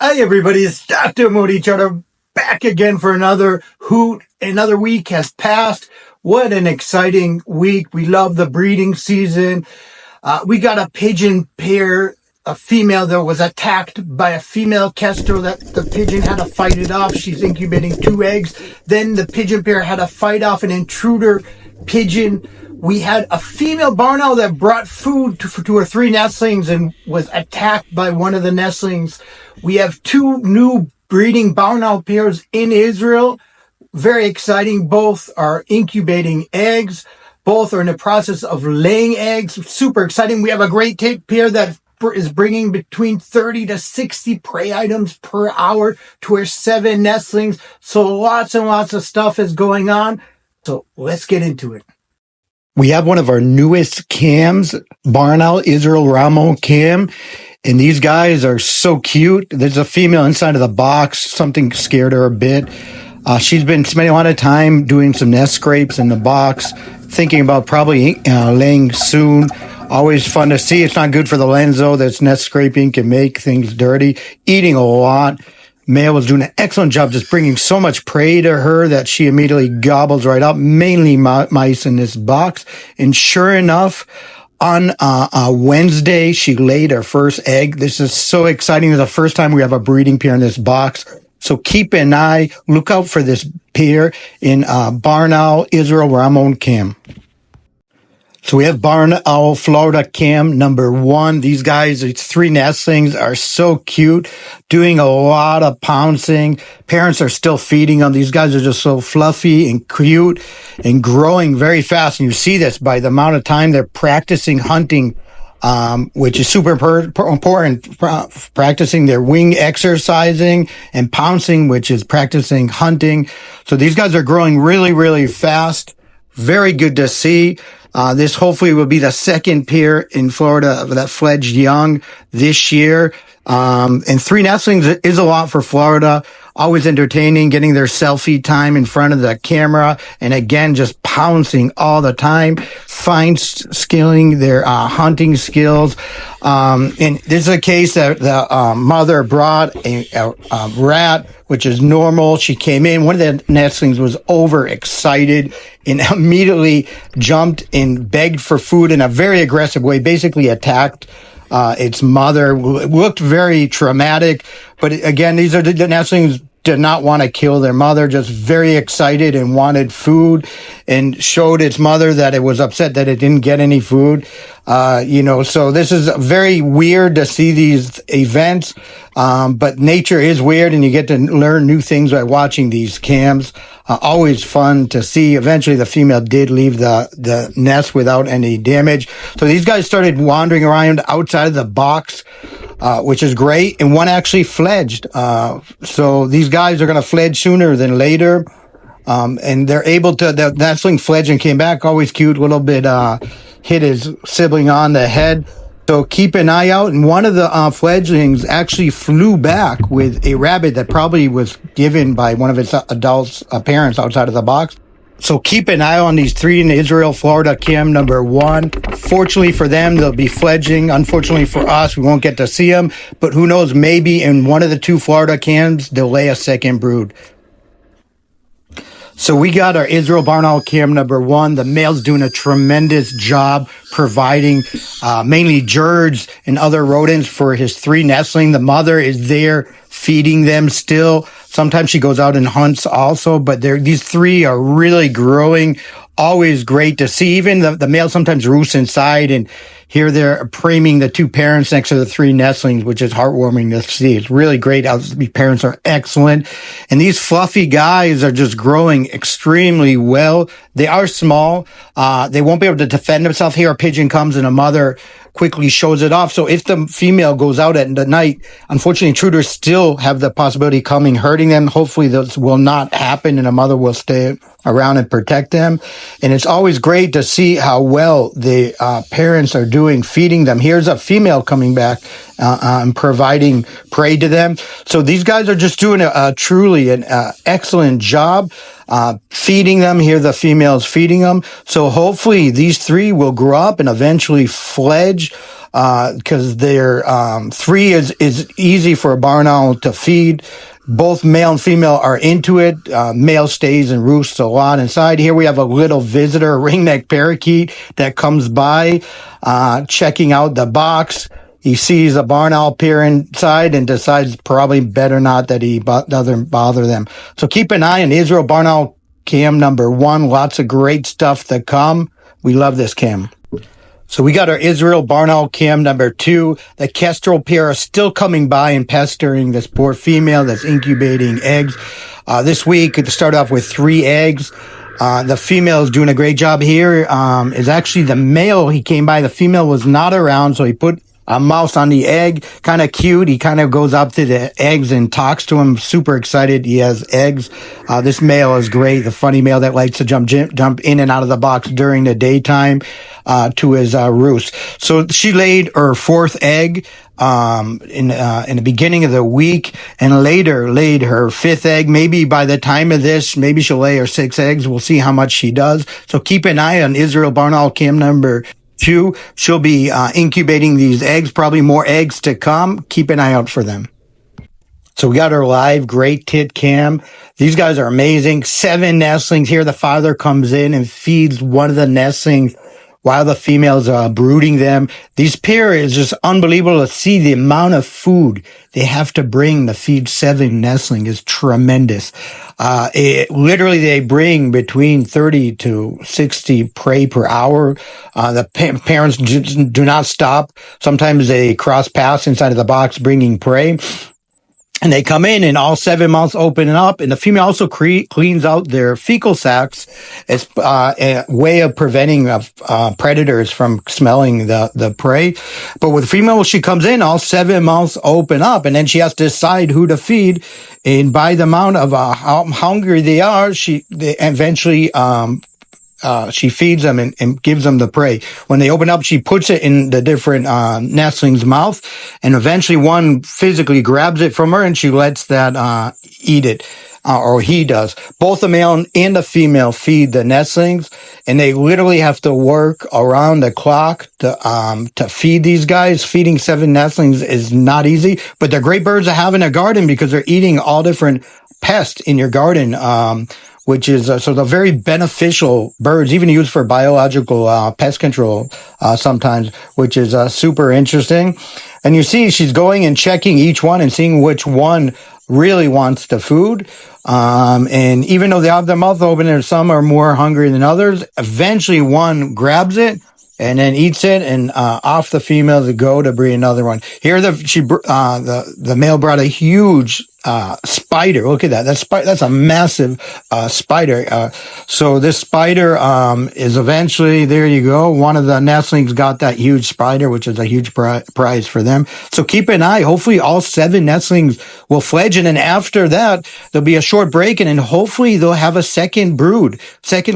Hi everybody, it's Dr. Motti Charter back again for another hoot. Another week has passed. What an exciting week. We love the breeding season. We got a pigeon pair, a female that was attacked by a female kestrel that the pigeon had to fight it off. She's incubating 2 eggs. Then the pigeon pair had to fight off an intruder pigeon. We had a female barn owl that brought food to her 3 nestlings and was attacked by one of the nestlings. We have 2 new breeding barn owl pairs in Israel. Very exciting. Both are incubating eggs. Both are in the process of laying eggs. Super exciting. We have a great pair that is bringing between 30 to 60 prey items per hour to her 7 nestlings. So lots and lots of stuff is going on. So let's get into it. We have one of our newest cams, Barn Owl Israel Ramo cam. And these guys are so cute. There's a female inside of the box. Something scared her a bit. She's been spending a lot of time doing some nest scrapes in the box, thinking about probably laying soon. Always fun to see. It's not good for the lens, though. This nest scraping can make things dirty. Eating a lot. Male was doing an excellent job just bringing so much prey to her that she immediately gobbles right up, mainly mice in this box. And sure enough, on Wednesday, she laid her first egg. This is so exciting. It's the first time we have a breeding pair in this box. So keep an eye, look out for this pair in Barn Owl Israel Ramon cam. So we have Barn Owl Florida cam number 1. These guys, it's 3 nestlings, are so cute, doing a lot of pouncing. Parents are still feeding them. These guys are just so fluffy and cute and growing very fast. And you see this by the amount of time they're practicing hunting, which is super important, practicing their wing exercising, and pouncing, which is practicing hunting. So these guys are growing really, really fast. Very good to see. This hopefully will be the 2nd pair in Florida that fledged young this year. And 3 nestlings is a lot for Florida. Always entertaining, getting their selfie time in front of the camera. And again, just pouncing all the time, fine skilling their hunting skills. And this is a case that the mother brought a rat, which is normal. She came in. One of the nestlings was overexcited and immediately jumped and begged for food in a very aggressive way, basically attacked its mother. It looked very traumatic. But again, these are the nestlings did not want to kill their mother, just very excited and wanted food, and showed its mother that it was upset that it didn't get any food. So this is very weird to see these events. But nature is weird and you get to learn new things by watching these cams. Always fun to see. Eventually the female did leave the nest without any damage. So these guys started wandering around outside of the box, which is great. And one actually fledged. So these guys are going to fledge sooner than later. And they're able to, the nestling fledged and came back. Always cute, little bit, hit his sibling on the head. So keep an eye out. And one of the fledglings actually flew back with a rabbit that probably was given by one of its adults, parents outside of the box. So keep an eye on these 3 in Israel, Florida cam number 1. Fortunately for them, they'll be fledging. Unfortunately for us, we won't get to see them. But who knows, maybe in one of the 2 Florida cams, they'll lay a 2nd brood. So we got our Israel Barn Owl cam number 1. The male's doing a tremendous job providing mainly gerds and other rodents for his 3 nestling. The mother is there feeding them still. Sometimes she goes out and hunts also, but these 3 are really growing. Always great to see. Even the male sometimes roosts inside, and here they're priming the 2 parents next to the 3 nestlings, which is heartwarming to see. It's really great. The parents are excellent. And these fluffy guys are just growing extremely well. They are small. They won't be able to defend themselves. Here a pigeon comes and a mother quickly shows it off. So if the female goes out at the night, unfortunately, intruders still have the possibility of coming hurting hurting them. Hopefully this will not happen and a mother will stay around and protect them. And it's always great to see how well the parents are doing feeding them. Here's a female coming back and providing prey to them. So these guys are just doing truly an excellent job feeding them. Here the females feeding them. So hopefully these three will grow up and eventually fledge, because they're 3 is easy for a barn owl to feed. Both male and female are into it. Male stays and roosts a lot inside. Here we have a little visitor, a ringneck parakeet, that comes by, checking out the box. He sees a barn owl peer inside and decides probably better not that he doesn't bother them. So keep an eye on Israel barn owl cam number 1. Lots of great stuff to come. We love this cam. So we got our Israel barn owl cam number 2. The kestrel pair are still coming by and pestering this poor female that's incubating eggs. This week, it started off with 3 eggs. The female is doing a great job here. Is actually the male. He came by. The female was not around, so he put a mouse on the egg. Kind of cute. He kind of goes up to the eggs and talks to him. Super excited. He has eggs. This male is great. The funny male that likes to jump in and out of the box during the daytime, to his roost. So she laid her 4th egg in the beginning of the week, and later laid her 5th egg. Maybe by the time of this, maybe she'll lay her 6 eggs. We'll see how much she does. So keep an eye on Israel barn owl cam number 2. She'll be incubating these eggs, probably more eggs to come. Keep an eye out for them. So we got our live great tit cam. These guys are amazing. 7 nestlings. Here the father comes in and feeds one of the nestlings while the female's brooding them. These pair is just unbelievable to see the amount of food they have to bring to feed 7 nestlings is tremendous. Literally they bring between 30 to 60 prey per hour. The parents do not stop. Sometimes they cross paths inside of the box bringing prey. And they come in and all 7 mouths open up, and the female also cleans out their fecal sacs as a way of preventing predators from smelling the prey. But with the female, she comes in, all 7 mouths open up, and then she has to decide who to feed. And by the amount of how hungry they are, they eventually she feeds them and gives them the prey. When they open up, she puts it in the different nestling's mouth, and eventually one physically grabs it from her and she lets that eat it, or he does. Both the male and the female feed the nestlings, and they literally have to work around the clock to feed these guys. Feeding 7 nestlings is not easy, but they're great birds to have in a garden because they're eating all different pests in your garden. Which is, so they're very beneficial birds, even used for biological pest control sometimes, which is super interesting. And you see she's going and checking each one and seeing which one really wants the food. And even though they have their mouth open and some are more hungry than others, eventually one grabs it and then eats it, and off the female to go to breed another one. Here the male brought a huge spider. Look at that. That's a massive spider. So this spider is eventually, there you go. One of the nestlings got that huge spider, which is a huge prize for them. So keep an eye. Hopefully all 7 nestlings will fledge, and then after that there'll be a short break, and then hopefully they'll have a second brood, second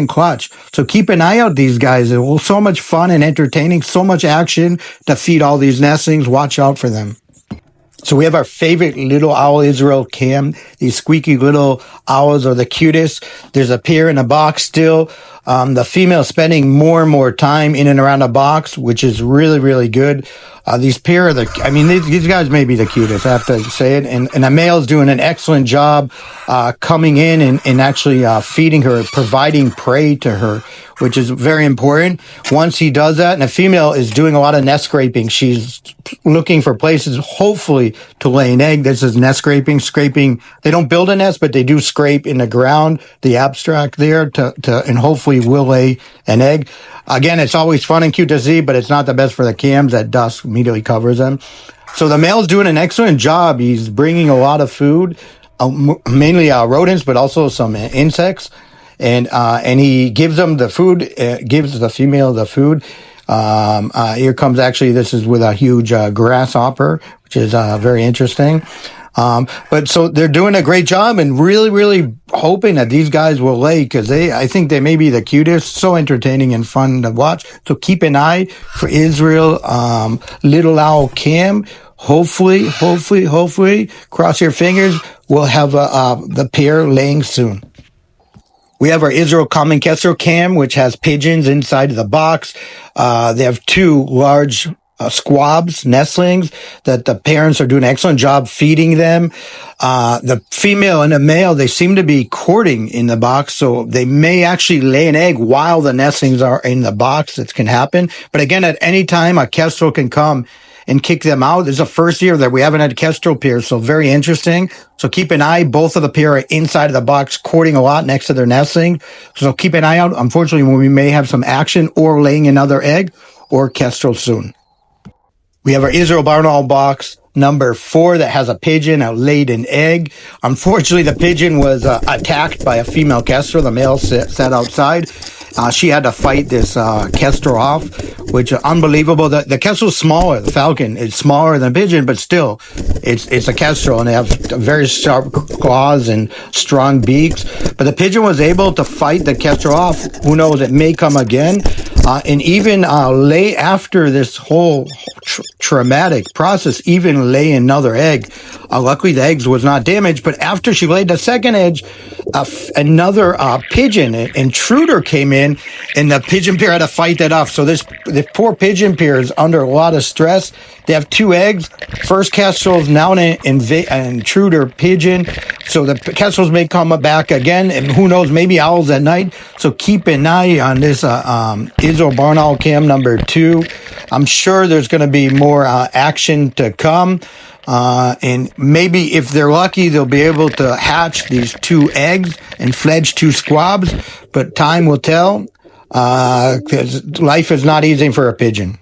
clutch. So keep an eye out, these guys. It will so much fun and entertaining, so much action to feed all these nestlings. Watch out for them. So we have our favorite little owl Israel cam. These squeaky little owls are the cutest. There's a pair in a box still. The female spending more and more time in and around the box, which is really, really good. These pair are these guys may be the cutest, I have to say it. And the male's doing an excellent job, coming in and actually, feeding her, providing prey to her, which is very important. Once he does that, and the female is doing a lot of nest scraping. She's looking for places, hopefully, to lay an egg. This is nest scraping. They don't build a nest, but they do scrape in the ground, the abstract there, and hopefully will lay an egg. Again, it's always fun and cute to see, but it's not the best for the cams. That dust immediately covers them. So the male's doing an excellent job. He's bringing a lot of food, mainly rodents, but also some insects. And he gives them the food, gives the female the food. Here comes, actually, this is with a huge grasshopper, which is very interesting. But so they're doing a great job and really, really hoping that these guys will lay because I think they may be the cutest, so entertaining and fun to watch. So keep an eye for Israel, Little Owl Cam. Hopefully, cross your fingers, we'll have the pair laying soon. We have our Israel Common Kestrel Cam, which has pigeons inside of the box. They have two large squabs, nestlings, that the parents are doing an excellent job feeding them. The female and the male, they seem to be courting in the box, so they may actually lay an egg while the nestlings are in the box. That can happen. But again, at any time, a kestrel can come and kick them out. This is the first year that we haven't had kestrel pairs, so very interesting. So keep an eye. Both of the pair are inside of the box, courting a lot next to their nestling. So keep an eye out. Unfortunately, we may have some action or laying another egg or kestrel soon. We have our Israel Barn Owl box number 4 that has a pigeon that laid an egg. Unfortunately, the pigeon was attacked by a female kestrel. The male sat outside. She had to fight this kestrel off, which is unbelievable. The kestrel's smaller. The falcon is smaller than a pigeon, but still, it's a kestrel, and they have very sharp claws and strong beaks. But the pigeon was able to fight the kestrel off. Who knows? It may come again. And even lay after this whole traumatic process, even lay another egg. Luckily, the eggs was not damaged, but after she laid the second egg, another pigeon intruder came in, and the pigeon pair had to fight that off. So this poor pigeon pair is under a lot of stress. They have 2 eggs. First kestrel is now an intruder pigeon. So the kestrels may come back again, and who knows, maybe owls at night. So keep an eye on this Israel Barn Owl Cam number 2. I'm sure there's going to be more action to come. And maybe if they're lucky, they'll be able to hatch these 2 eggs and fledge 2 squabs. But time will tell, because life is not easy for a pigeon.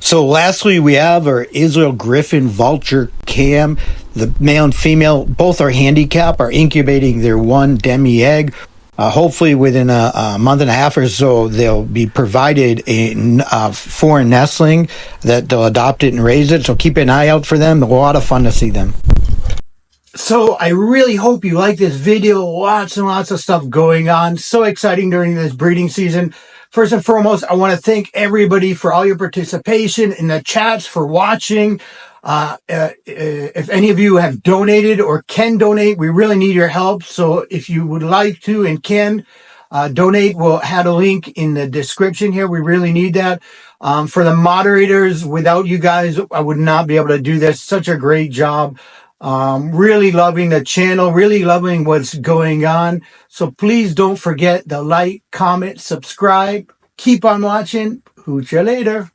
So lastly, we have our Israel Griffon Vulture Cam. The male and female, both are handicapped, are incubating their 1 demi egg. Hopefully within a month and a half or so, they'll be provided a foreign nestling that they'll adopt it and raise it. So keep an eye out for them. A lot of fun to see them. So I really hope you like this video. Lots and lots of stuff going on. So exciting during this breeding season. First and foremost, I want to thank everybody for all your participation in the chats, for watching. If any of you have donated or can donate, we really need your help. So if you would like to and can donate, we'll add a link in the description here. We really need that. For the moderators, without you guys, I would not be able to do this. Such a great job. Really loving the channel, really loving what's going on. So please don't forget to like, comment, subscribe. Keep on watching. Hooch ya later.